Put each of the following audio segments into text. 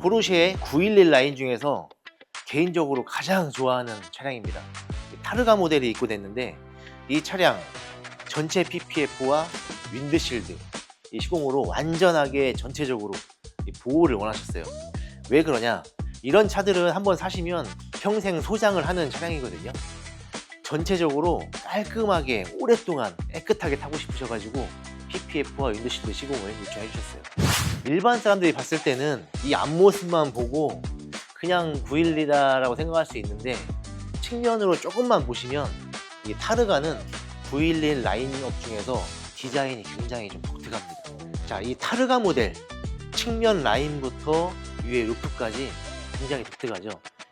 포르쉐의 911 라인 중에서 개인적으로 가장 좋아하는 차량입니다. 타르가 모델이 입고됐는데 이 차량 전체 PPF와 윈드실드 이 시공으로 완전하게 전체적으로 보호를 원하셨어요. 왜 그러냐? 이런 차들은 한번 사시면 평생 소장을 하는 차량이거든요. 전체적으로 깔끔하게 오랫동안 깨끗하게 타고 싶으셔가지고 PPF와 윈드실드 시공을 요청해 주셨어요. 일반 사람들이 봤을 때는 이 앞모습만 보고 그냥 911이라고 생각할 수 있는데 측면으로 조금만 보시면 이 타르가는 911 라인업 중에서 디자인이 굉장히 좀 독특합니다. 자, 이 타르가 모델 측면 라인부터 위에 루프까지 굉장히 독특하죠.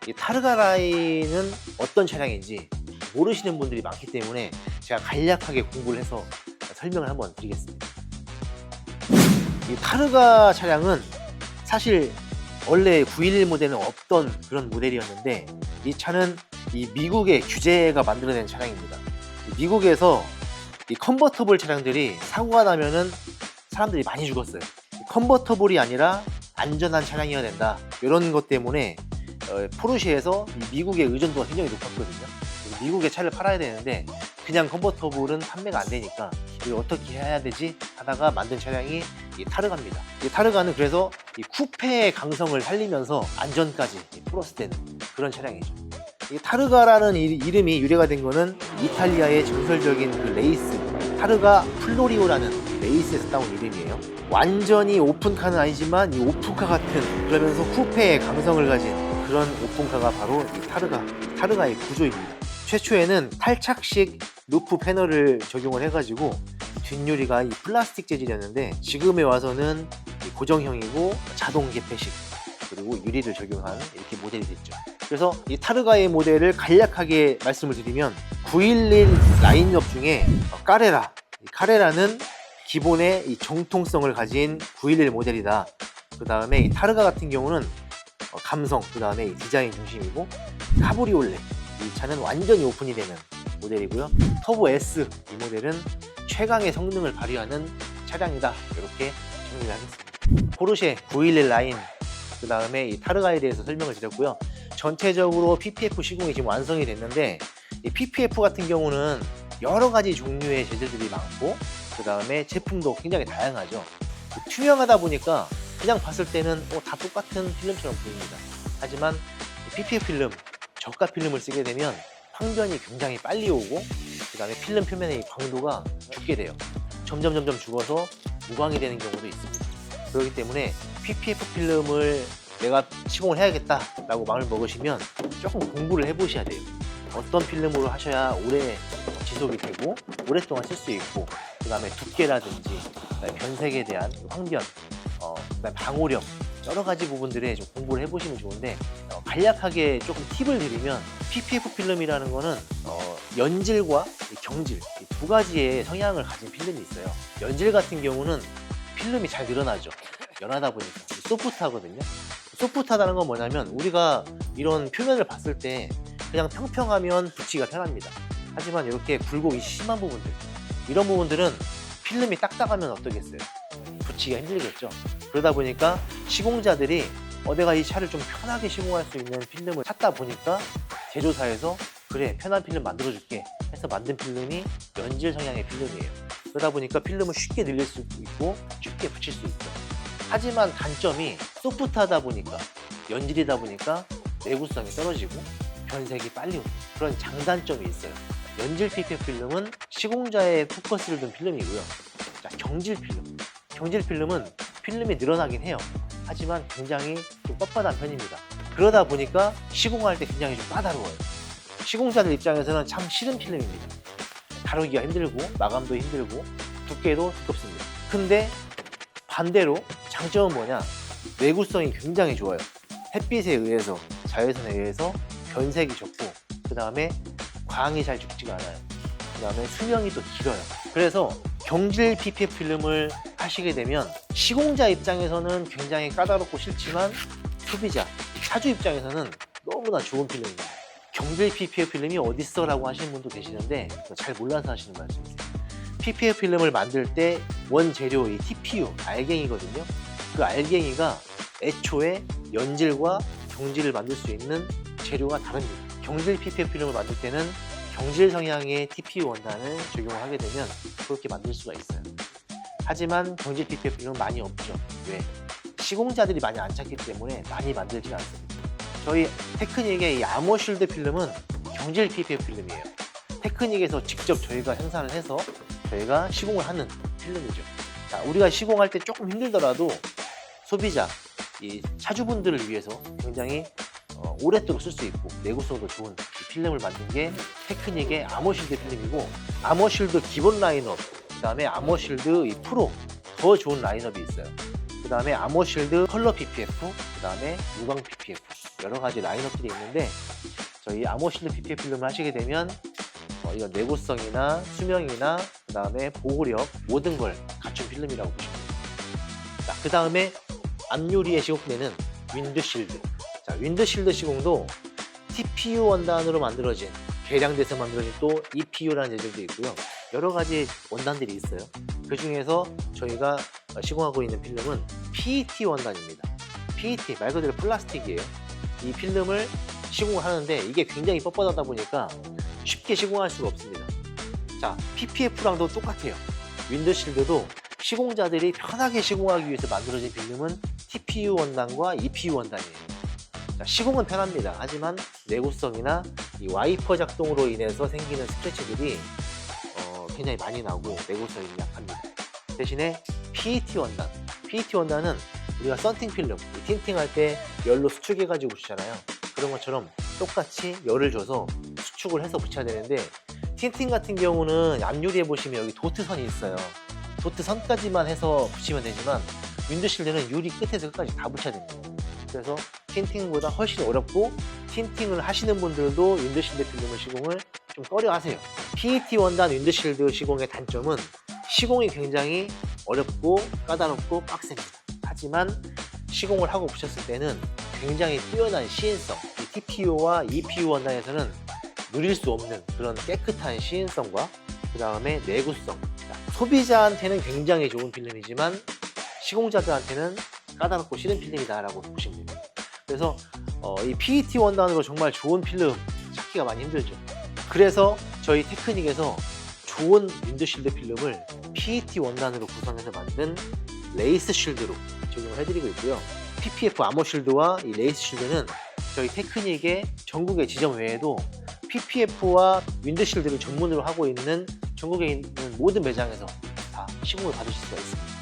이 타르가 라인은 어떤 차량인지 모르시는 분들이 많기 때문에 제가 간략하게 공부를 해서 설명을 한번 드리겠습니다. 이 타르가 차량은 사실 원래 911 모델은 없던 그런 모델이었는데 이 차는 이 미국의 규제가 만들어낸 차량입니다. 미국에서 이 컨버터블 차량들이 사고가 나면은 사람들이 많이 죽었어요. 컨버터블이 아니라 안전한 차량이어야 된다. 이런 것 때문에 포르쉐에서 이 미국의 의존도가 굉장히 높았거든요. 미국에 차를 팔아야 되는데 그냥 컨버터블은 판매가 안 되니까 이걸 어떻게 해야 되지 하다가 만든 차량이 이 타르가입니다. 이 타르가는 그래서 이 쿠페의 강성을 살리면서 안전까지 플러스되는 그런 차량이죠. 이 타르가라는 이름이 유래가 된 거는 이탈리아의 전설적인 그 레이스 타르가 플로리오라는 레이스에서 따온 이름이에요. 완전히 오픈카는 아니지만 이 오픈카 같은 그러면서 쿠페의 강성을 가진 그런 오픈카가 바로 이 타르가의 구조입니다. 최초에는 탈착식 루프 패널을 적용을 해가지고 뒷유리가 이 플라스틱 재질이었는데 지금에 와서는 고정형이고 자동 개폐식 그리고 유리를 적용한 이렇게 모델이 됐죠. 그래서 이 타르가의 모델을 간략하게 말씀을 드리면 911 라인업 중에 카레라는 기본의 이 정통성을 가진 911 모델이다. 그 다음에 이 타르가 같은 경우는 감성, 그 다음에 이 디자인 중심이고 카브리올레 이 차는 완전히 오픈이 되는 모델이고요. 터보 S 이 모델은 최강의 성능을 발휘하는 차량이다. 이렇게 정리를 하겠습니다. 포르쉐 911 라인 그 다음에 이 타르가에 대해서 설명을 드렸고요. 전체적으로 PPF 시공이 지금 완성이 됐는데 이 PPF 같은 경우는 여러 가지 종류의 재질들이 많고 그 다음에 제품도 굉장히 다양하죠. 투명하다 보니까 그냥 봤을 때는 다 똑같은 필름처럼 보입니다. 하지만 PPF 필름, 저가 필름을 쓰게 되면 황변이 굉장히 빨리 오고 그 다음에 필름 표면의 광도가 죽게 돼요. 점점 죽어서 무광이 되는 경우도 있습니다. 그렇기 때문에 PPF 필름을 내가 시공을 해야겠다 라고 마음을 먹으시면 조금 공부를 해보셔야 돼요. 어떤 필름으로 하셔야 오래 지속이 되고 오랫동안 쓸 수 있고 그 다음에 두께라든지 변색에 대한 황변 그다음에 방호력 여러 가지 부분들에 좀 공부를 해보시면 좋은데 간략하게 조금 팁을 드리면 PPF 필름이라는 거는 연질과 경질 이 두 가지의 성향을 가진 필름이 있어요. 연질 같은 경우는 필름이 잘 늘어나죠. 연하다 보니까 소프트하거든요. 소프트하다는 건 뭐냐면 우리가 이런 표면을 봤을 때 그냥 평평하면 붙이기가 편합니다. 하지만 이렇게 굴곡이 심한 부분들 이런 부분들은 필름이 딱딱하면 어떠겠어요? 붙이기가 힘들겠죠. 그러다 보니까 시공자들이 내가 이 차를 좀 편하게 시공할 수 있는 필름을 찾다 보니까 제조사에서 그래 편한 필름 만들어줄게 해서 만든 필름이 연질 성향의 필름이에요. 그러다 보니까 필름을 쉽게 늘릴 수 있고 쉽게 붙일 수 있죠. 하지만 단점이 소프트하다 보니까 연질이다 보니까 내구성이 떨어지고 변색이 빨리 오는 그런 장단점이 있어요. 연질 PPF 필름은 시공자의 포커스를 둔 필름이고요. 자, 경질 필름은 필름이 늘어나긴 해요. 하지만 굉장히 좀 뻣뻣한 편입니다. 그러다 보니까 시공할 때 굉장히 좀 까다로워요. 시공자들 입장에서는 참 싫은 필름입니다. 다루기가 힘들고 마감도 힘들고 두께도 두껍습니다. 근데 반대로 장점은 뭐냐? 내구성이 굉장히 좋아요. 햇빛에 의해서 자외선에 의해서 변색이 적고 그 다음에 광이 잘 죽지가 않아요. 그 다음에 수명이 또 길어요. 그래서 경질 PPF 필름을 하시게 되면 시공자 입장에서는 굉장히 까다롭고 싫지만 소비자, 차주 입장에서는 너무나 좋은 필름입니다. 경질 PPF 필름이 어딨어? 라고 하시는 분도 계시는데 잘 몰라서 하시는 말씀이세요. PPF 필름을 만들 때 원재료 이 TPU, 알갱이거든요. 그 알갱이가 애초에 연질과 경질을 만들 수 있는 재료가 다릅니다. 경질 PPF 필름을 만들 때는 경질 성향의 TPU 원단을 적용하게 되면 그렇게 만들 수가 있어요. 하지만 경질 PPF 필름은 많이 없죠. 왜? 시공자들이 많이 안 찾기 때문에 많이 만들지는 않습니다. 저희 테크닉의 이 아머쉴드 필름은 경질 PPF 필름이에요. 테크닉에서 직접 저희가 생산을 해서 저희가 시공을 하는 필름이죠. 자, 우리가 시공할 때 조금 힘들더라도 소비자, 이 차주분들을 위해서 굉장히 오랫도록 쓸 수 있고 내구성도 좋은 이 필름을 만든 게 테크닉의 아머쉴드 필름이고, 아머쉴드 기본 라인업, 그 다음에 아머쉴드 이 프로 더 좋은 라인업이 있어요. 그 다음에 아머쉴드 컬러 PPF, 그 다음에 무광 PPF 여러 가지 라인업들이 있는데, 저희 아머쉴드 PPF 필름을 하시게 되면 이런 내구성이나 수명이나 그 다음에 보호력 모든 걸 갖춘 필름이라고 보시면 됩니다. 자, 그 다음에 앞유리에 시공되는 윈드실드. 자, 윈드실드 시공도 TPU 원단으로 만들어진, 개량돼서 만들어진 또 EPU라는 재질도 있고요. 여러 가지 원단들이 있어요. 그 중에서 저희가 시공하고 있는 필름은 PET 원단입니다. PET 말 그대로 플라스틱이에요. 이 필름을 시공을 하는데 이게 굉장히 뻣뻣하다 보니까 쉽게 시공할 수가 없습니다. 자, PPF랑도 똑같아요. 윈드실드도 시공자들이 편하게 시공하기 위해서 만들어진 필름은 TPU 원단과 EPU 원단이에요. 자, 시공은 편합니다. 하지만 내구성이나 이 와이퍼 작동으로 인해서 생기는 스크래치들이 굉장히 많이 나고 내구성이 약합니다. 대신에 PET 원단, PET 원단은 우리가 썬팅 필름, 틴팅할 때 열로 수축해가지고 붙이잖아요. 그런 것처럼 똑같이 열을 줘서 수축을 해서 붙여야 되는데, 틴팅 같은 경우는 앞유리에 보시면 여기 도트선이 있어요. 도트선까지만 해서 붙이면 되지만 윈드실드는 유리 끝에서 끝까지 다 붙여야 됩니다. 그래서 틴팅보다 훨씬 어렵고, 틴팅을 하시는 분들도 윈드실드 필름을 시공을 좀 꺼려 하세요. PET 원단 윈드실드 시공의 단점은 시공이 굉장히 어렵고 까다롭고 빡셉니다. 하지만 시공을 하고 붙였을 때는 굉장히 뛰어난 시인성, TPU와 EPU 원단에서는 누릴 수 없는 그런 깨끗한 시인성과 그 다음에 내구성, 소비자한테는 굉장히 좋은 필름이지만 시공자들한테는 까다롭고 싫은 필름이다 라고 보시면 됩니다. 그래서 이 PET 원단으로 정말 좋은 필름 찾기가 많이 힘들죠. 그래서 저희 테크닉에서 좋은 윈드실드 필름을 PET 원단으로 구성해서 만든 레이스 쉴드로 적용을 해드리고 있고요. PPF 아머쉴드와 이 레이스 쉴드는 저희 테크닉의 전국의 지점 외에도 PPF와 윈드실드를 전문으로 하고 있는 전국에 있는 모든 매장에서 다 시공을 받으실 수가 있습니다.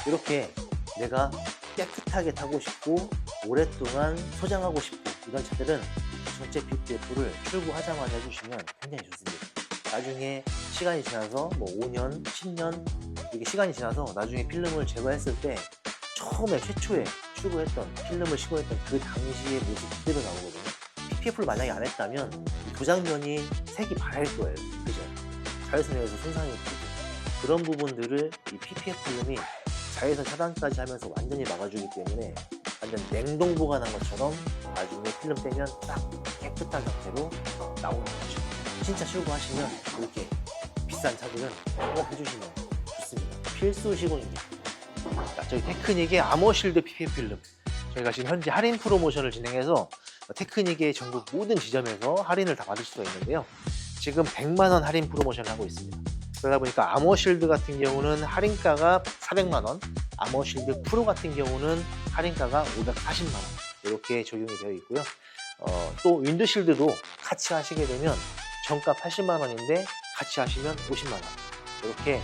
이렇게 내가 깨끗하게 타고 싶고 오랫동안 소장하고 싶고 이런 차들은 전체 PPF를 출고하자마자 해주시면 굉장히 좋습니다. 나중에 시간이 지나서 뭐 5년, 10년 이게 시간이 지나서 나중에 필름을 제거했을 때 처음에 최초에 출고했던 필름을 시공했던 그 당시의 모습 그대로 나오거든요. PPF를 만약에 안 했다면 이 도장면이 색이 밝을 거예요. 그죠? 자외선에서 손상이 크고 그런 부분들을 이 PPF 필름이 자외선 차단까지 하면서 완전히 막아주기 때문에 완전 냉동 보관한 것처럼 나중에 필름 떼면 딱 깨끗한 상태로 나오는 거죠. 진짜 출고하시면 이렇게 비싼 차들은 꼭 해주시면 좋습니다. 필수 시공입니다. 자, 저희 테크닉의 아머쉴드 PPF 필름, 저희가 지금 현재 할인 프로모션을 진행해서 테크닉의 전국 모든 지점에서 할인을 다 받을 수가 있는데요. 지금 100만원 할인 프로모션을 하고 있습니다. 그러다 보니까 아머쉴드 같은 경우는 할인가가 400만원, 아머쉴드 프로 같은 경우는 할인가가 540만원 이렇게 적용이 되어 있고요. 또 윈드실드도 같이 하시게 되면 정가 80만원인데 같이 하시면 50만원 이렇게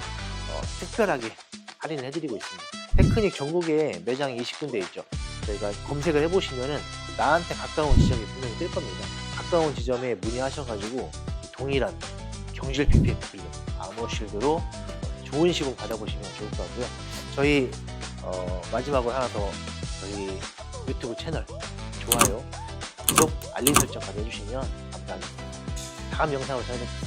특별하게 할인을 해드리고 있습니다. 테크닉 전국에 매장이 20군데 있죠. 저희가 검색을 해보시면은 나한테 가까운 지점이 분명히 뜰 겁니다. 가까운 지점에 문의하셔가지고 동일한 경질 PPF 필름 아머쉴드로 좋은 시공 받아보시면 좋을 것 같고요. 저희 마지막으로 하나 더 저희 유튜브 채널 좋아요, 구독, 알림 설정까지 해주시면 감사하겠습니다. 다음 영상으로 찾아뵙겠습니다.